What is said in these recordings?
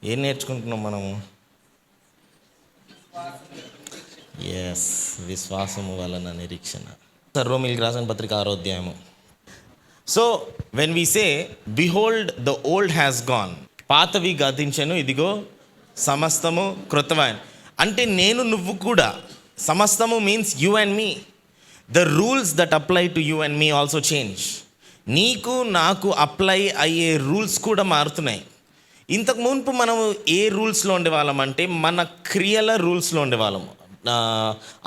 ఏం నేర్చుకుంటున్నాం మనము? ఎస్, విశ్వాసము వలన నిరీక్షణ. రోమీయులకు రాసిన పత్రిక 6వ అధ్యాయము. So when we say behold the old has gone, పాతవి గతించెను, ఇదిగో సమస్తము క్రొత్తవైన. అంటే నేను నువ్వు కూడా, సమస్తము means you and me. The rules that apply to you and me also change. నీకు నాకు అప్లై అయ్యే రూల్స్ కూడా మారుతున్నాయి. ఇంతకు మునుపు మనము ఏ రూల్స్లో ఉండేవాళ్ళం అంటే మన క్రియల రూల్స్లో ఉండేవాళ్ళము.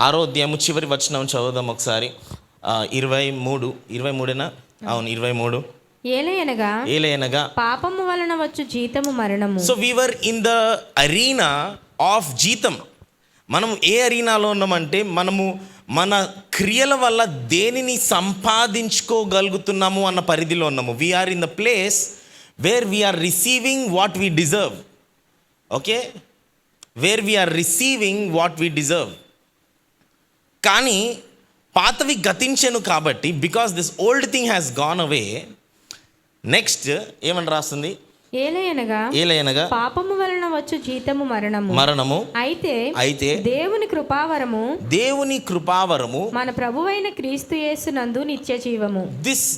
6వ అధ్యాయము చివరి వచనం చదువుదాం ఒకసారి. 23 అవును 23. ఏలయనగా పాపము వలన వచ్చు జీతము మరణము. So we were in the arena of జీతం. మనం ఏ అరీనాలో ఉన్నామంటే మనము మన క్రియల వల్ల దేనిని సంపాదించుకోగలుగుతున్నాము అన్న పరిధిలో ఉన్నాము. We are in the place where we are receiving what we deserve. Okay, where we are receiving what we deserve. కానీ పాతవి గతించెను కాబట్టి, because this old thing has gone away. Next ఏమని రాస్తుంది? ఏలయనగా పాపము వలన వచ్చు జీతము మరణము. అయితే దేవుని కృపావరము మన ప్రభువైన క్రీస్తు యేసునందు నిత్య జీవము.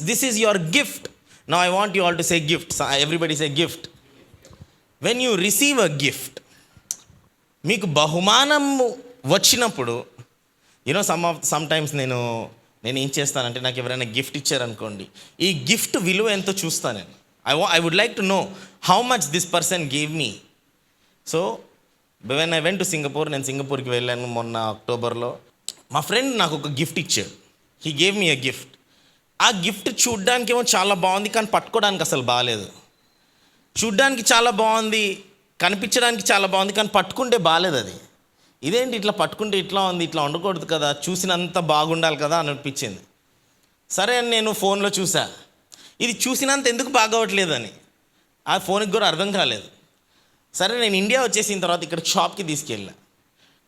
This is your gift. Now I want you all to say gift. Everybody say gift. When you receive a gift, మీకు బహుమానము వచ్చినప్పుడు, సమ్ టైమ్స్ నేను ఏం చేస్తానంటే, నాకు ఎవరైనా గిఫ్ట్ ఇచ్చారనుకోండి, ఈ గిఫ్ట్ విలువ ఎంతో చూస్తాను నేను. I would like to know how much this person gave me. So when I went to Singapore, నేను సింగపూర్కి వెళ్ళాను మొన్న అక్టోబర్లో. మా ఫ్రెండ్ నాకు ఒక గిఫ్ట్ ఇచ్చాడు. He gave me a gift. ఆ గిఫ్ట్ చూడ్డానికి ఏమో చాలా బాగుంది, కానీ పట్టుకోవడానికి అసలు బాగాలేదు. చూడ్డానికి చాలా బాగుంది, కనిపించడానికి చాలా బాగుంది, కానీ పట్టుకుంటే బాగాలేదు. అది ఇదేంటి ఇట్లా పట్టుకుంటే ఇట్లా ఉంది, ఇట్లా ఉండకూడదు కదా, చూసినంత బాగుండాలి కదా అని అనిపించింది. సరే అని నేను ఫోన్లో చూసా, ఇది చూసినంత ఎందుకు బాగోవట్లేదని. ఆ ఫోన్కి కూడా అర్థం కాలేదు. సరే నేను ఇండియా వచ్చేసిన తర్వాత ఇక్కడ షాప్కి తీసుకెళ్ళా.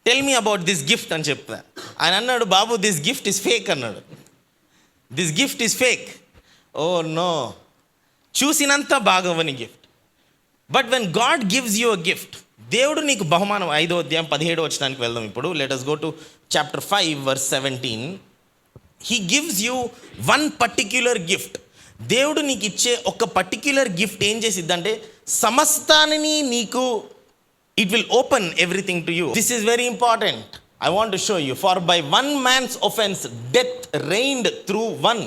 Tell me about this gift అని చెప్తా. ఆయన అన్నాడు, బాబు దిస్ గిఫ్ట్ ఇస్ ఫేక్ అన్నాడు. This gift is fake. Oh no, చూసినంత బాగోవని gift. But when God gives you a gift, దేవుడు నీకు బహుమానం. 5వ అధ్యాయం 17వ వచనానికి వెళ్దాం ఇప్పుడు. Let us go to chapter 5 verse 17. He gives you one particular gift. దేవుడు నీకు ఇచ్చే ఒక పర్టిక్యులర్ గిఫ్ట్ ఏం చేసిద్దంటే, సమస్తాన్ని నీకు, it will open everything to you. This is very important. I want to show you. For by one man's offense death reigned through one.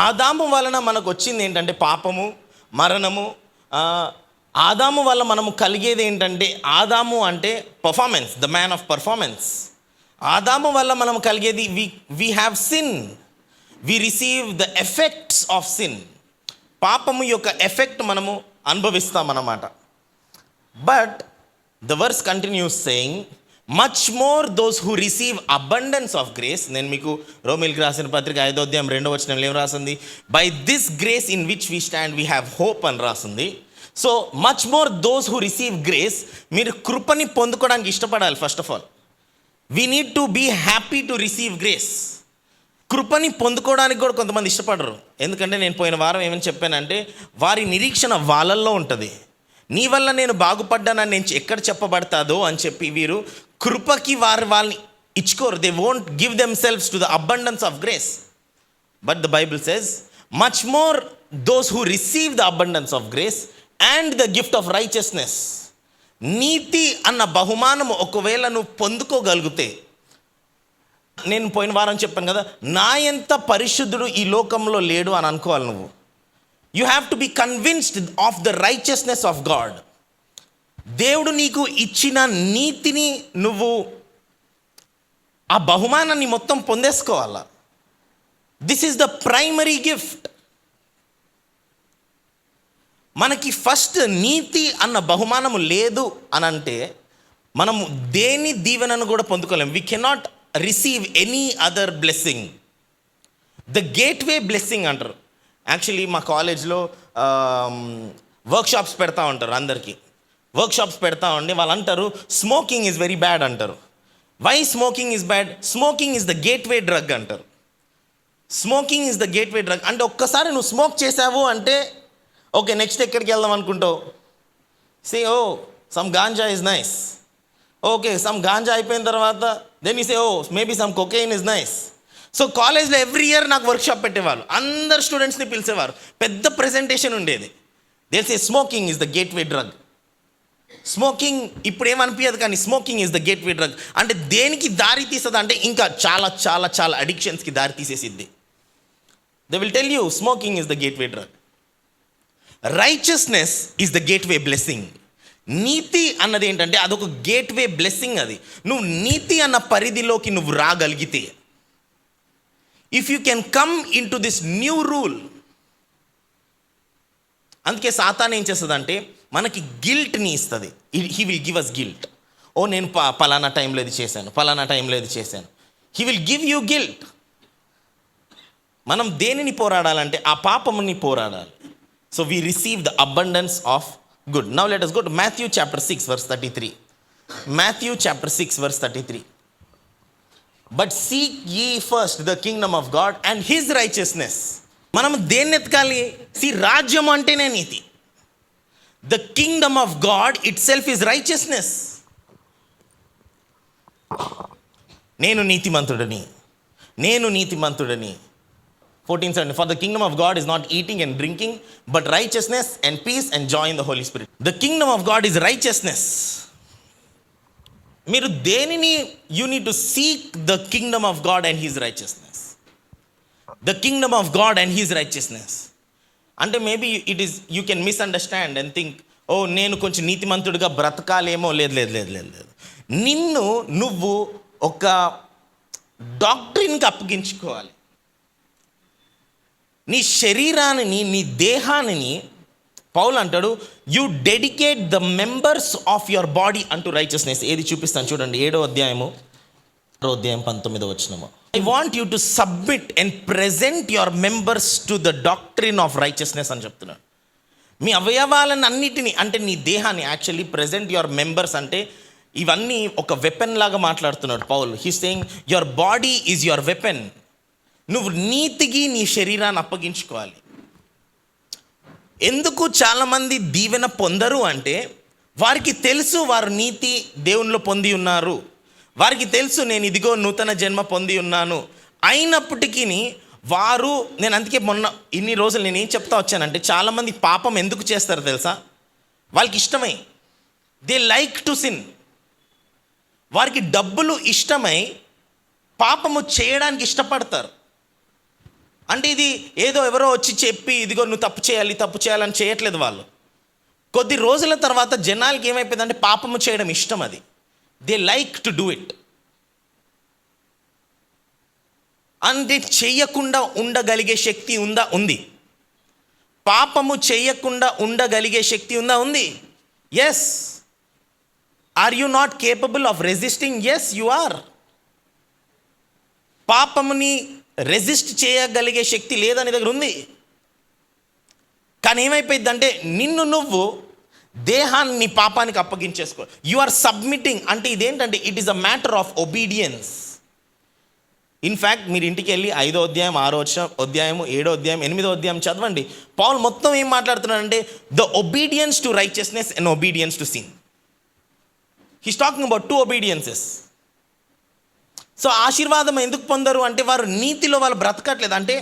ఆదాము వలన మనకు వచ్చింది ఏంటంటే పాపము, మరణము. ఆదాము వల్ల మనము కలిగేది ఏంటంటే, ఆదాము అంటే performance, the man of performance. ఆదాము వల్ల మనం కలిగేది we have sin. We receive the effects of sin. పాపము యొక్క ఎఫెక్ట్ మనము అనుభవిస్తామన్నమాట. But the verse continues saying, much more those who receive abundance of grace. నేను మీకు రోమీయులకు రాసిన పత్రిక 5వ అధ్యాయం 2వ వచనంలో ఏం రాసింది? By this grace in which we stand we have hope అని రాసింది. So much more those who receive grace. మీరు కృపని పొందుకోవడానికి ఇష్టపడాలి. First of all we need to be happy to receive grace. కృపని పొందుకోవడానికి కూడా కొంతమంది ఇష్టపడరు. ఎందుకంటే నేను పోయిన వారం ఏమని చెప్పానంటే, వారి నిరీక్షణ వాళ్ళల్లో ఉంటుంది. నీ వల్ల నేను బాగుపడ్డానని నేను ఎక్కడ చెప్పబడతాదో అని చెప్పి వీరు కృపకి వాళ్ళని ఇచ్చుకోరు. They won't give themselves to the abundance of grace. But the Bible says much more those who receive the abundance of grace and the gift of righteousness. నీతి అన్న బహుమానము ఒకవేళ నువ్వు పొందుకోగలిగితే, నేను పోయిన వారం చెప్పాను కదా, నా ఎంత పరిశుద్ధుడు ఈ లోకంలో లేడు అని అనుకోవాలి నువ్వు. You have to be convinced of the righteousness of God. దేవుడు నీకు ఇచ్చిన నీతిని నువ్వు, ఆ బహుమానాన్ని మొత్తం పొందేసుకోవాలా. This is the primary gift. మనకి ఫస్ట్ నీతి అన్న బహుమానము లేదు అని అంటే మనము దేని దీవెనను కూడా పొందుకోలేము. We cannot receive any other blessing. The gateway blessing అంటారు. యాక్చువల్లీ మా కాలేజ్లో వర్క్షాప్స్ పెడతా ఉంటారు. అందరికీ వర్క్షాప్స్ పెడతా ఉండి వాళ్ళు అంటారు, స్మోకింగ్ ఈజ్ వెరీ బ్యాడ్ అంటారు. Why smoking is bad? Smoking is the gateway drug అంటారు. Smoking is the gateway drug. అంటే ఒక్కసారి నువ్వు స్మోక్ చేసావు అంటే ఓకే, నెక్స్ట్ ఎక్కడికి వెళ్దాం అనుకుంటావు? Say oh some ganja is nice. Okay, some ganja అయిపోయిన తర్వాత then you say oh maybe some cocaine is nice. So కాలేజ్లో ఎవ్రీ ఇయర్ నాకు వర్క్షాప్ పెట్టేవాళ్ళు, అందరు స్టూడెంట్స్ని పిలిచేవారు, పెద్ద ప్రెజెంటేషన్ ఉండేది. They say smoking is the gateway drug. Smoking ఇప్పుడు ఏమనిపించదు, కానీ smoking is the gateway drug. అంటే దేనికి దారి తీస్తుంది అంటే ఇంకా చాలా చాలా చాలా అడిక్షన్స్కి దారి తీసేసిద్ది. They will tell you smoking is the gateway drug. Righteousness is the gateway blessing. నీతి అన్నది ఏంటంటే అదొక గేట్వే బ్లెస్సింగ్. అది నువ్వు నీతి అన్న పరిధిలోకి నువ్వు రాగలిగితే, if you can come into this new rule. అందుకే సాతాన్ ఏం చేస్తుంది అంటే మనకి గిల్ట్ని ఇస్తుంది. He will give us guilt. ఓ నేను పలానా టైంలో ఇది చేశాను, పలానా టైంలో ఇది చేశాను. He will give you guilt. మనం దేనిని పోరాడాలంటే ఆ పాపముని పోరాడాలి. So we receive the abundance of good. Now let us go to Matthew chapter 6 verse 33. Matthew chapter 6 verse 33. But seek ye first the kingdom of God and his righteousness. మనం దేన్ని ఎత్తుకాలి? రాజ్యం అంటేనే నీతి. The kingdom of God it self is righteousness. నేను నీతిమంతుడని 14:7. For the kingdom of God is not eating and drinking, but righteousness and peace and joy in the Holy Spirit. The kingdom of God is righteousness. మీరు దేనిని you need to seek the kingdom of God and his righteousness. The kingdom of God and his righteousness. అంటే maybe it is you can misunderstand and think, ఓ నేను కొంచెం నీతిమంతుడిగా బ్రతకాలేమో. లేదు. నిన్ను నువ్వు ఒక డాక్ట్రిన్కి అప్పగించుకోవాలి. నీ శరీరాన్ని, నీ దేహాన్ని పౌలు అంటాడు, you dedicate the members of your body అంటూ రైచియస్నెస్. ఏది చూపిస్తాను చూడండి, 7వ అధ్యాయము 19వ. I want you to submit and present your members to the doctrine of righteousness అని చెప్తున్నాడు. మీ అవయవాలను అన్నిటినీ, అంటే నీ దేహాన్ని యాక్చువల్లీ ప్రెజెంట్ యువర్ మెంబర్స్ అంటే ఇవన్నీ ఒక వెపన్ లాగా మాట్లాడుతున్నాడు Paul. He saying your body is your weapon. నువ్వు నీతికి నీ శరీరాన్ని అప్పగించుకోవాలి. ఎందుకు చాలామంది దీవెన పొందరు అంటే వారికి తెలుసు వారు నీతి దేవునిలో పొంది ఉన్నారు, వారికి తెలుసు నేను ఇదిగో నూతన జన్మ పొంది ఉన్నాను. అయినప్పటికీ వారు, నేను అందుకే మొన్న ఇన్ని రోజులు నేను ఏం చెప్తా వచ్చానంటే చాలామంది పాపం ఎందుకు చేస్తారు తెలుసా? వాళ్ళకి ఇష్టమై, దే లైక్ టు సిన్. వారికి డబ్బులు ఇష్టమై పాపము చేయడానికి ఇష్టపడతారు. అంటే ఇది ఏదో ఎవరో వచ్చి చెప్పి ఇదిగో నువ్వు తప్పు చేయాలని చేయట్లేదు వాళ్ళు. కొద్ది రోజుల తర్వాత జనాలకి ఏమైపోయిందంటే పాపము చేయడం ఇష్టం. అది they like to do it. అంటే చేయకుండా ఉండగలిగే శక్తి ఉంది. పాపము చేయకుండా ఉండగలిగే శక్తి ఉంది. Yes. Are you not capable of resisting? Yes you are. పాపముని రెసిస్ట్ చేయగలిగే శక్తి లేదని దగ్గర ఉంది. కానీ ఏమైపోయిందంటే నిన్ను నువ్వు దేహాన్ని పాపానికి అప్పగించేసుకో. You are submitting. అంటే ఇదేంటంటే it is a matter of obedience. In fact మీరు ఇంటికి వెళ్ళి 5వ అధ్యాయం 6వ అధ్యాయము 7వ అధ్యాయం 8వ అధ్యాయం చదవండి. పౌల్ మొత్తం ఏం మాట్లాడుతున్నాడంటే the obedience to righteousness and obedience to sin. He's talking about 2 obediences. So ఆశీర్వాదం ఎందుకు పొందరు అంటే వారు నీతిలో వాళ్ళు బ్రతకట్లేదు. అంటే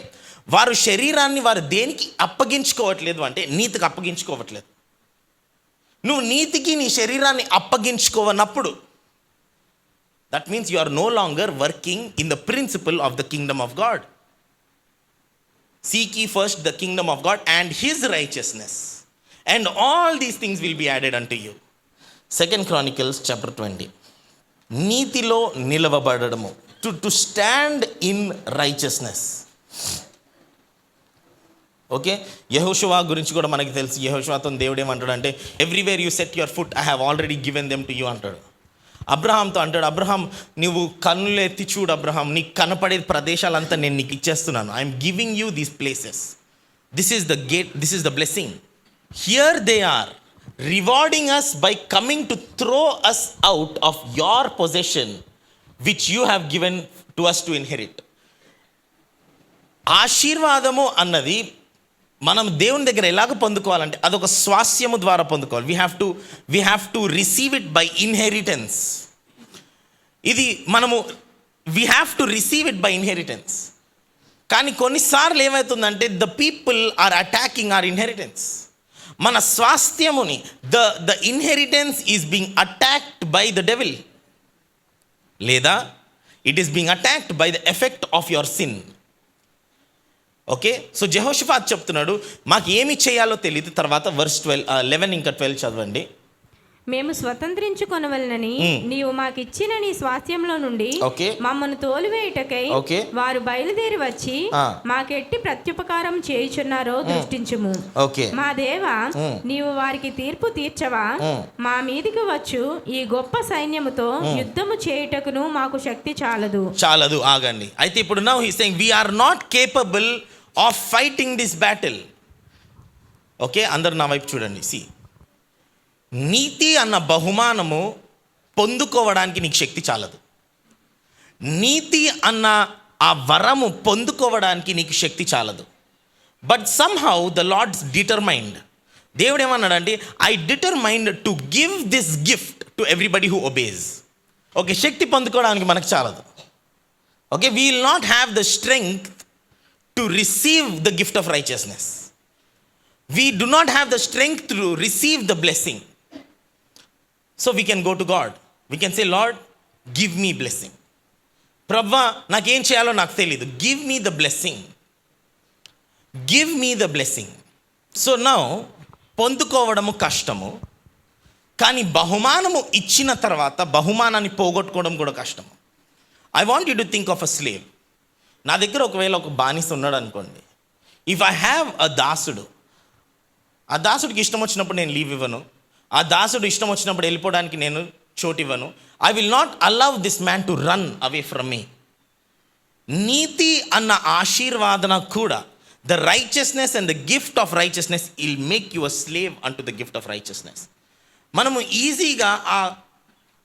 వారు శరీరాన్ని వారు దేనికి అప్పగించుకోవట్లేదు అంటే నీతికి అప్పగించుకోవట్లేదు. నువ్వు నీతికి నీ శరీరాన్ని అప్పగించుకోవనప్పుడు that means you are no longer working in the principle of the kingdom of God. Seek ye first the kingdom of God and his righteousness and all these things will be added unto you. 2 Chronicles chapter 20. నీతిలో నిలవబడము, to stand in righteousness. Okay, యెహోషువ గురించి కూడా మనకి తెలుసు. యెహోషువతో దేవుడు ఏమంటాడు అంటే everywhere you set your foot I have already given them to you అంటాడు. అబ్రహాంతో అంటాడు, అబ్రహాం నువ్వు కన్నులు ఎత్తి చూడు అబ్రహాం, నీకు కనపడే ప్రదేశాలంతా నేను నీకు ఇచ్చేస్తున్నాను. I'm giving you these places. This is the gate, this is the blessing. Here they are rewarding us by coming to throw us out of your possession which you have given to us to inherit. ఆశీర్వాదము అన్నది మనం దేవుని దగ్గర ఎలాగ పొందుకోవాలంటే అదొక స్వాస్యము ద్వారా పొందుకోవాలి. We have to receive it by inheritance. ఇది మనము we have to receive it by inheritance. కానీ కొన్నిసార్లు ఏమవుతుందంటే the people are attacking our inheritance. మన స్వాస్థ్యముని the inheritance is being attacked by the devil, లేదా it is being attacked by the effect of your sin. Okay, so Jehoshaphat చెప్తున్నాడు మాకు ఏమి చేయాలో తెలియదు. తర్వాత వర్స్ 11 ఇంకా 12 చదవండి. మేము స్వతంత్రించుకొనవలనని నీవు మాకిచ్చిన నీ స్వాస్థ్యంలో నుండి మమ్మను తోలివేయుటకై వారు బయలుదేరి వచ్చి మాకెట్టి ప్రత్యుపకారం చేయుచున్నారో దృష్టించుము. మా దేవా, నీవు వారికి తీర్పు తీర్చవా? మా మీదికి వచ్చు ఈ గొప్ప సైన్యముతో యుద్ధము చేయుటకును మాకు శక్తి చాలదు. ఆగండి. అయితే ఇప్పుడు now he saying we are not capable of fighting this battle. Okay, అందరు నా వైపు చూడండి. సి, నీతి అన్న బహుమానము పొందుకోవడానికి నీకు శక్తి చాలదు. నీతి అన్న ఆ వరము పొందుకోవడానికి నీకు శక్తి చాలదు. But somehow the Lord's determined. దేవుడు ఏమన్నాడంటే I determined to give this gift to everybody who obeys. Okay, శక్తి పొందుకోవడానికి మనకు చాలదు. Okay, we will not have the strength to receive the gift of righteousness. We do not have the strength to receive the blessing. So we can go to God. We can say, Lord, give me blessing. Prabha, నాకేం చేయాలో నాకు తెలీదు. Give me the blessing. Give me the blessing. So now, పొందుకోవడము కష్టము, కానీ బహుమానము ఇచ్చిన తర్వాత బహుమానాన్ని పోగొట్టుకోవడం కూడా కష్టము. I want you to think of a slave. నా దగ్గర ఒకవేళ ఒక బానిస ఉన్నాడు అనుకోండి. If I have a దాసుడు, ఆ దాసుడికి ఇష్టం వచ్చినప్పుడు నేను లీవ్ ఇవ్వను. ఆ దాసుడు ఇష్టం వచ్చినప్పుడు వెళ్ళిపోవడానికి నేను చోటు ఇవ్వను. I will not allow this man to run away from మీ. నీతి అన్న ఆశీర్వాదన కూడా, the righteousness and the gift of righteousness will make you a slave unto the gift of righteousness. మనము ఈజీగా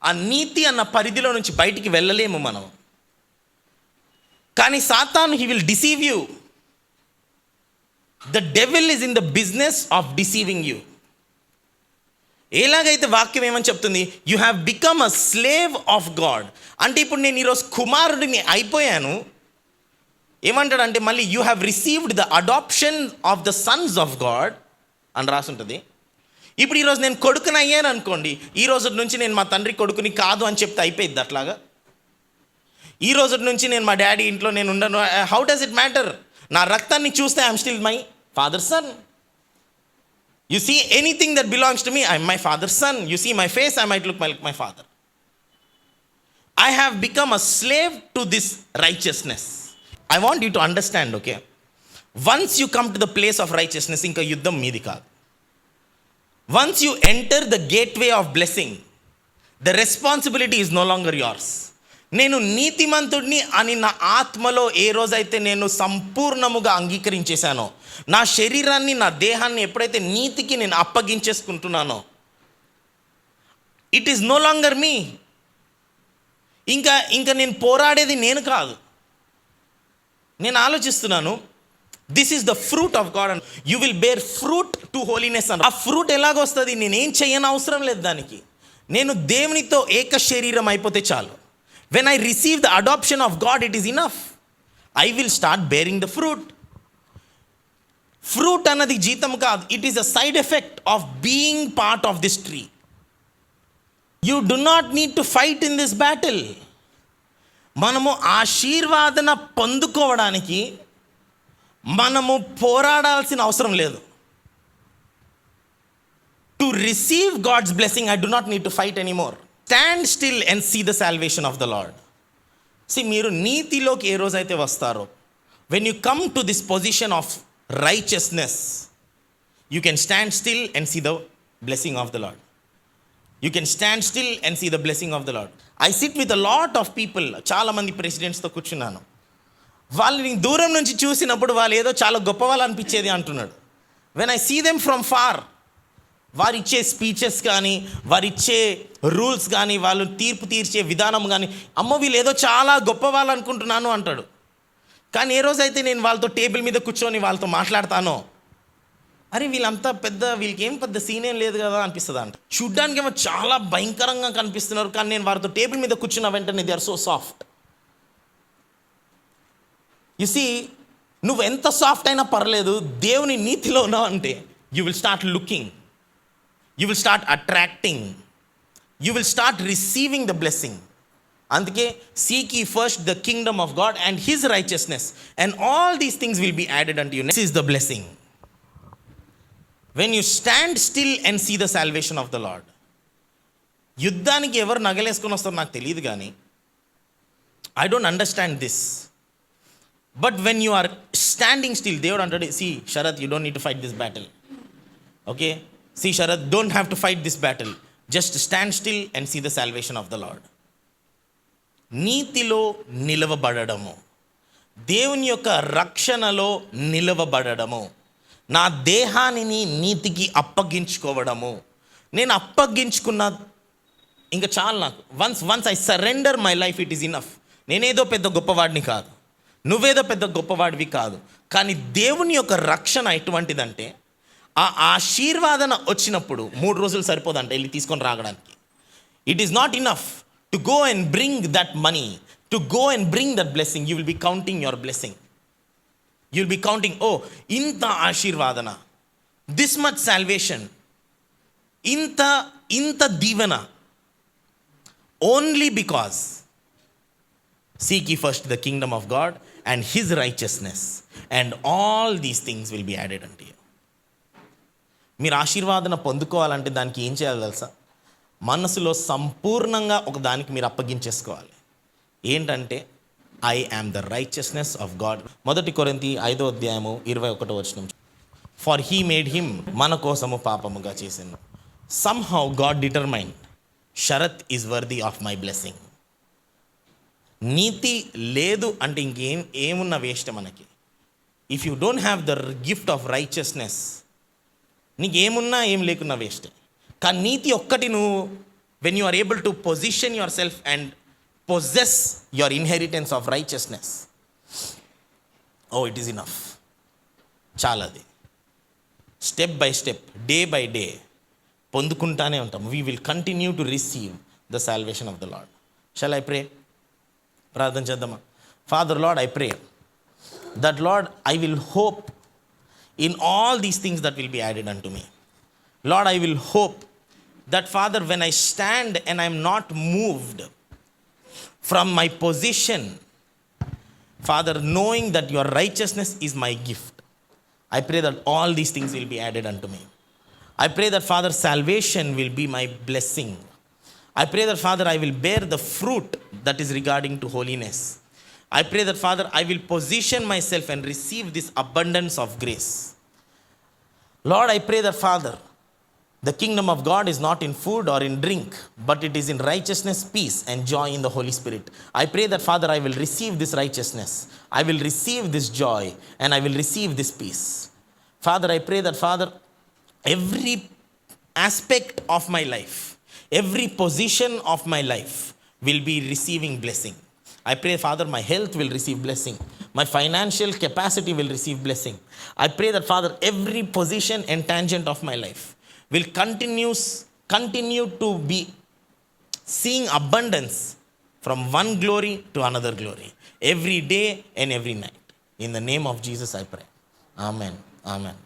ఆ నీతి అన్న పరిధిలో నుంచి బయటికి వెళ్ళలేము మనం. కానీ సాతాను, he will deceive you. The devil is in the business of deceiving you. ఎలాగైతే వాక్యం ఏమని చెప్తుంది, you have become a slave of God. అంటే ఇప్పుడు నేను ఈరోజు కుమారుడిని అయిపోయాను. ఏమంటాడంటే మళ్ళీ you have received the adoption of the sons of God అని రాసి ఉంటుంది. ఇప్పుడు ఈరోజు నేను కొడుకుని అయ్యాను అనుకోండి, ఈ రోజు నుంచి నేను మా తండ్రి కొడుకుని కాదు అని చెప్తే అయిపోయింది అట్లాగా. ఈ రోజు నుంచి నేను మా డాడీ ఇంట్లో నేను ఉండను. How does it matter? నా రక్తాన్ని చూస్తే I'm still my father son. You see anything that belongs to me, I'm my father's son. You see my face, I might look like my father. I have become a slave to this righteousness. I want you to understand, okay? Once you come to the place of righteousness, inka yuddham meedi kaadu. Once you enter the gateway of blessing, the responsibility is no longer yours. నేను నీతిమంతుడిని అని నా ఆత్మలో ఏ రోజైతే నేను సంపూర్ణముగా అంగీకరించేశానో, నా శరీరాన్ని, నా దేహాన్ని ఎప్పుడైతే నీతికి నేను అప్పగించేసుకుంటున్నానో, it is no longer me. ఇంకా నేను పోరాడేది నేను కాదు. నేను ఆలోచిస్తున్నాను, this is the fruit of God and you will bear fruit to holiness అని. ఆ ఫ్రూట్ ఎలాగొస్తుంది? నేనేం చేయని అవసరం లేదు దానికి. నేను దేవునితో ఏక శరీరం అయిపోతే చాలు. When I receive the adoption of God, it is enough. I will start bearing the fruit. Fruit anadi జీతం కాదు. It is a side effect of being part of this tree. You do not need to fight in this battle. మనము ఆశీర్వాదన పొందుకోవడానికి మనము పోరాడాల్సిన అవసరం లేదు. To receive God's blessing, I do not need to fight anymore. Stand still and see the salvation of the Lord. See, మీరు నీతిలోకి ఏ రోజైతే వస్తారో, when you come to this position of righteousness, you can stand still and see the blessing of the Lord. You can stand still and see the blessing of the Lord. I sit with a lot of people. చాలా మంది ప్రెసిడెంట్స్తో కూర్చున్నాను. వాళ్ళని దూరం నుంచి చూసినప్పుడు వాళ్ళు ఏదో చాలా గొప్ప వాళ్ళు అనిపించేది అంటున్నాడు. When I see them from far, వారిచ్చే స్పీచెస్ కానీ, వారిచ్చే రూల్స్ కానీ, వాళ్ళు తీర్పు తీర్చే విధానం కానీ, అమ్మో వీళ్ళు ఏదో చాలా గొప్ప వాళ్ళు అనుకుంటున్నాను అంటాడు. కానీ ఏ రోజైతే నేను వాళ్ళతో టేబుల్ మీద కూర్చొని వాళ్ళతో మాట్లాడతానో, అరే వీళ్ళంతా వీళ్ళకి ఏం పెద్ద సీన్ ఏం లేదు కదా అనిపిస్తుంది అంట. చూడ్డానికి ఏమో చాలా భయంకరంగా కనిపిస్తున్నారు, కానీ నేను వారితో టేబుల్ మీద కూర్చున్న వెంటనే they are so soft. You see, నువ్వు ఎంత సాఫ్ట్ అయినా పర్లేదు, దేవుని నీతిలో ఉన్నావు అంటే you will start looking, you will start attracting, you will start receiving the blessing. అందుకే seek ye first the kingdom of God and his righteousness and all these things will be added unto you. This is the blessing. When you stand still and see the salvation of the Lord. యుద్ధానికి ఎవరు నగలేసుకొని వస్తారో నాకు తెలియదు కానీ I don't understand this. But when you are standing still, దేవుడు అంటాడు, see Sharat, you don't need to fight this battle. Okay, see Sharat, don't have to fight this battle, just stand still and see the salvation of the Lord. నీతిలో నిలవబడము, దేవుని యొక్క రక్షణలో నిలవబడము, నా దేహాన్ని నీతికి అప్పగించుకోవడము. నేను అప్పగించుకున్న ఇంకా చాలు నాకు. Once I surrender my life, it is enough. నేనేదో పెద్ద గొప్పవాడిని కాదు, నువ్వేదో పెద్ద గొప్పవాడివి కాదు, కానీ దేవుని యొక్క రక్షణ ఎటువంటిదంటే, ఆ ఆశీర్వాదన వచ్చినప్పుడు 3 రోజులు సరిపోదంట వెళ్ళి తీసుకొని రాగడానికి. It is not enough to go and bring that money, to go and bring that blessing. You will be counting your blessing, you will be counting, oh ఇంత ఆశీర్వాదన, దిస్ మచ్ సాల్వేషన్, ఇంత దీవెన, only because seek ye first the kingdom of God and his righteousness and all these things will be added unto you. మీరు ఆశీర్వాదన పొందుకోవాలంటే దానికి ఏం చేయాలి తెలుసా? మనసులో సంపూర్ణంగా ఒక దానికి మీరు అప్పగించేసుకోవాలి. ఏంటంటే, I am the righteousness of God. 1 కొరింథీ 5:21 ఫర్ హీ మేడ్ హిమ్, మన కోసము పాపముగా చేసిండు. Somehow God determined Sharath is worthy of my blessing. నీతి లేదు అంటే ఏమున్న వేస్ట్ మనకి. If you don't have the gift of righteousness, నీకు ఏమున్నా ఏం లేకున్నా వేస్ట్. కానీ నీతి ఒక్కటి నువ్వు, when you are able to position yourself and possess your inheritance of righteousness, oh it is enough. చాలది. Step by step, day by day పొందుకుంటానే ఉంటాం. We will continue to receive the salvation of the Lord. Shall I pray? ప్రార్థన చేద్దామా? Father Lord, I pray that Lord I will hope in all these things that will be added unto me. Lord, I will hope that Father when I stand and I am not moved from my position, Father, knowing that your righteousness is my gift, I pray that all these things will be added unto me. I pray that, Father, salvation will be my blessing. I pray that, Father, I will bear the fruit that is regarding to holiness. I pray that, Father, I will position myself and receive this abundance of grace. Lord, I pray that, Father, the kingdom of God is not in food or in drink, but it is in righteousness, peace, and joy in the Holy Spirit. I pray that, Father, I will receive this righteousness, I will receive this joy, and I will receive this peace. Father, I pray that, Father, every aspect of my life, every position of my life will be receiving blessing. I pray, Father, my health will receive blessing. My financial capacity will receive blessing. I pray that, Father, every position and tangent of my life will continue to be seeing abundance from one glory to another glory, every day and every night. In the name of Jesus, I pray. Amen. Amen.